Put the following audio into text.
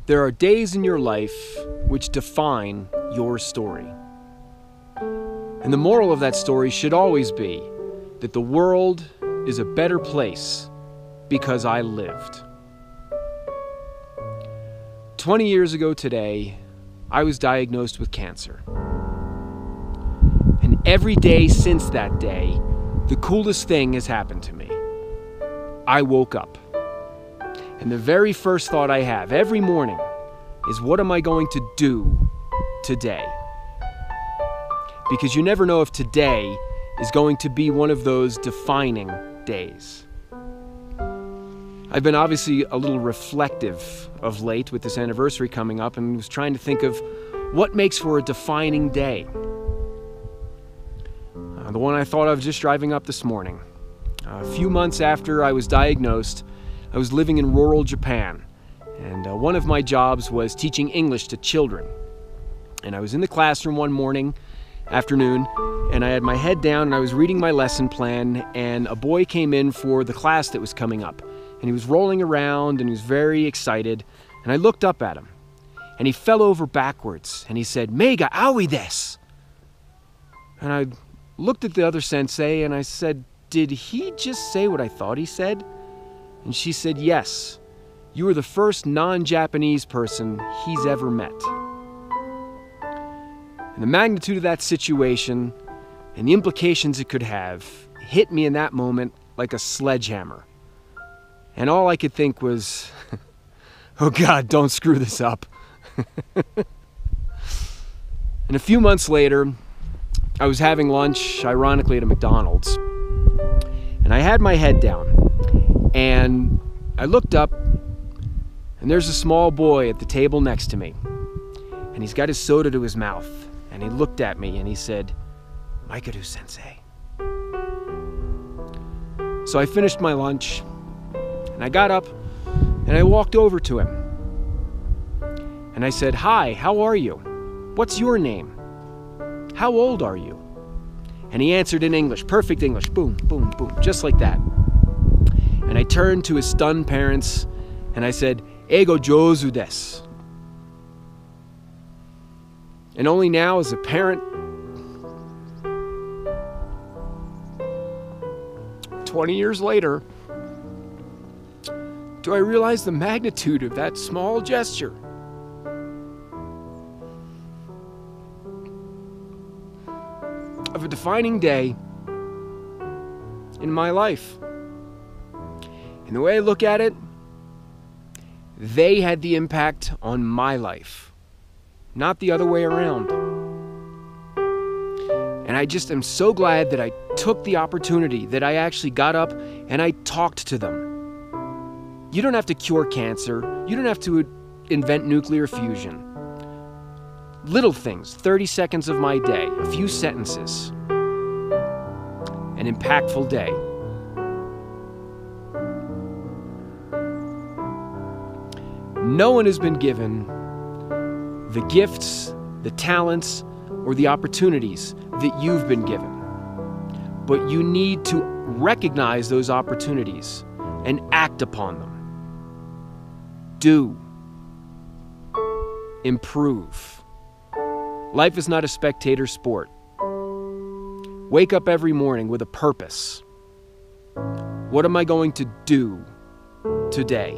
There are days in your life which define your story. And the moral of that story should always be that the world is a better place because I lived. 20 years ago today, I was diagnosed with cancer. And every day since that day, the coolest thing has happened to me. I woke up. And the very first thought I have every morning is, what am I going to do today? Because you never know if today is going to be one of those defining days. I've been obviously a little reflective of late with this anniversary coming up, and was trying to think of what makes for a defining day. The one I thought of just driving up this morning. A few months after I was diagnosed, I was living in rural Japan, and one of my jobs was teaching English to children. And I was in the classroom one afternoon, and I had my head down and I was reading my lesson plan, and a boy came in for the class that was coming up. And he was rolling around and he was very excited, and I looked up at him, and he fell over backwards, and he said, "Mega aoi desu." And I looked at the other sensei and I said, "Did he just say what I thought he said?" And she said, "Yes, you were the first non-Japanese person he's ever met." And the magnitude of that situation and the implications it could have hit me in that moment like a sledgehammer. And all I could think was, oh God, don't screw this up. And a few months later, I was having lunch, ironically, at a McDonald's. And I had my head down. And I looked up, and there's a small boy at the table next to me. And he's got his soda to his mouth. And he looked at me and he said, "Maikaru sensei." So I finished my lunch, and I got up, and I walked over to him. And I said, "Hi, how are you? What's your name? How old are you?" And he answered in English, perfect English, boom, boom, boom, just like that. And I turned to his stunned parents, and I said, "Eigo jouzu desu." And only now, as a parent, 20 years later, do I realize the magnitude of that small gesture. Of a defining day in my life. And the way I look at it, they had the impact on my life, not the other way around. And I just am so glad that I took the opportunity, that I actually got up and I talked to them. You don't have to cure cancer. You don't have to invent nuclear fusion. Little things, 30 seconds of my day, a few sentences, an impactful day. No one has been given the gifts, the talents, or the opportunities that you've been given. But you need to recognize those opportunities and act upon them. Do. Improve. Life is not a spectator sport. Wake up every morning with a purpose. What am I going to do today?